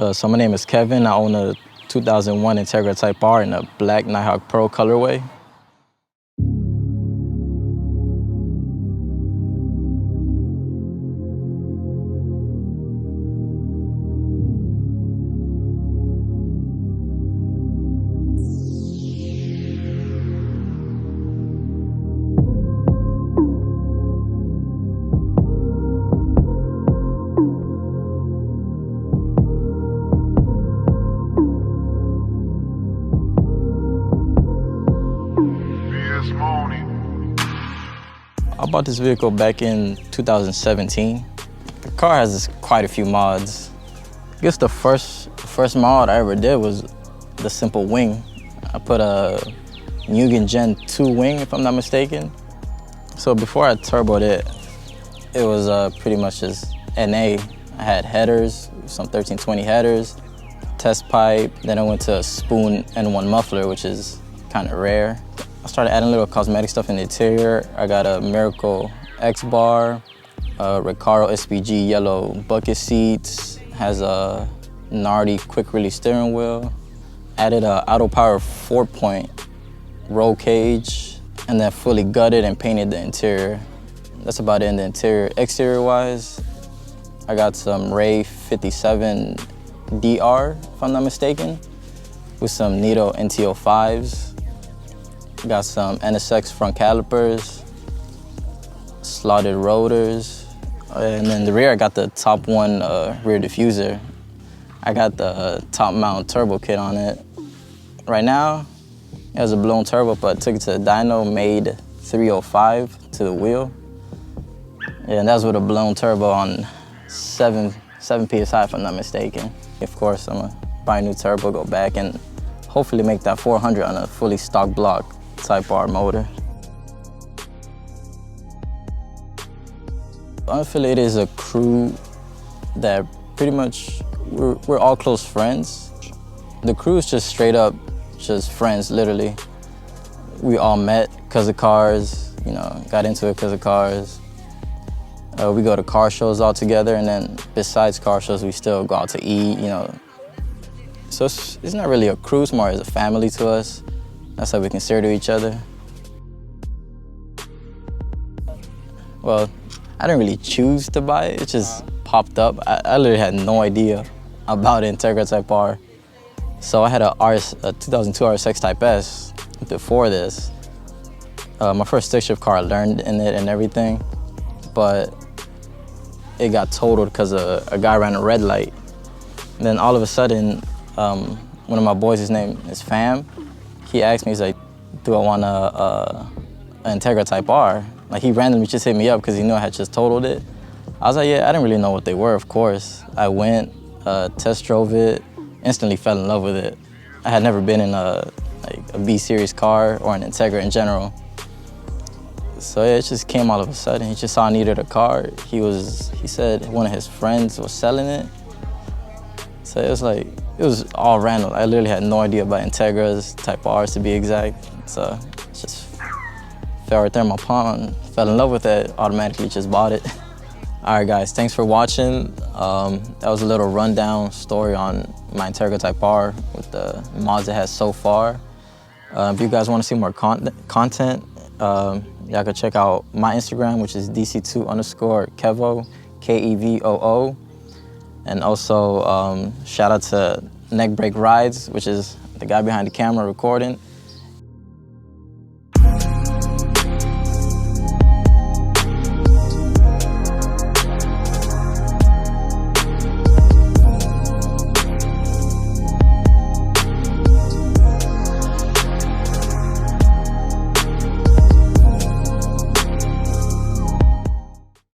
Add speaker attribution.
Speaker 1: So my name is Kevin. I own a 2001 Integra Type R in a black Nighthawk Pro colorway. I bought this vehicle back in 2017. The car has quite a few mods. I guess the first mod I ever did was the simple wing. I put a Mugen Gen 2 wing, if I'm not mistaken. So before I turboed it, it was pretty much just NA. I had headers, some 1320 headers, test pipe, then I went to a spoon N1 muffler, which is kind of rare. I started adding little cosmetic stuff in the interior. I got a Miracle X bar, a Recaro SPG yellow bucket seats, has a Nardi quick release steering wheel, added a Auto Power 4-point roll cage, and then fully gutted and painted the interior. That's about it in the interior. Exterior wise, I got some Ray 57 DR, if I'm not mistaken, with some Nito NT05s. Got some NSX front calipers, slotted rotors, and then the rear I got the top one rear diffuser. I got the top mount turbo kit on it. Right now, it has a blown turbo, but I took it to the dyno, made 305 to the wheel. Yeah, and that's with a blown turbo on 7 PSI, if I'm not mistaken. Of course, I'm gonna buy a new turbo, go back, and hopefully make that 400 on a fully stock block Type R motor. Unaffiliated is a crew that pretty much, we're all close friends. The crew is just straight up, just friends, literally. We all met because of cars, you know, got into it because of cars. We go to car shows all together, and then besides car shows, we still go out to eat, you know. So it's not really a crew, it's more as a family to us. That's how we consider to each other. Well, I didn't really choose to buy it, it just popped up. I literally had no idea about Integra Type R. So I had a 2002 RSX Type S before this. My first stick shift car, I learned in it and everything, but it got totaled because a guy ran a red light. And then all of a sudden, one of my boys, his name is Fam, he asked me, he's like, do I want an Integra Type R? Like, he randomly just hit me up because he knew I had just totaled it. I was like, yeah, I didn't really know what they were, of course. I went, test drove it, instantly fell in love with it. I had never been in a B-series car or an Integra in general. So yeah, it just came all of a sudden. He just saw I needed a car. He said one of his friends was selling it. So it was all random. I literally had no idea about Integras, Type Rs to be exact. So it just fell right there in my palm, fell in love with it, automatically just bought it. All right guys, thanks for watching. That was a little rundown story on my Integra Type R with the mods it has so far. If you guys want to see more content, y'all can check out my Instagram, which is DC2_Kevo, Kevoo. And also, shout out to Neck Break Rides, which is the guy behind the camera recording.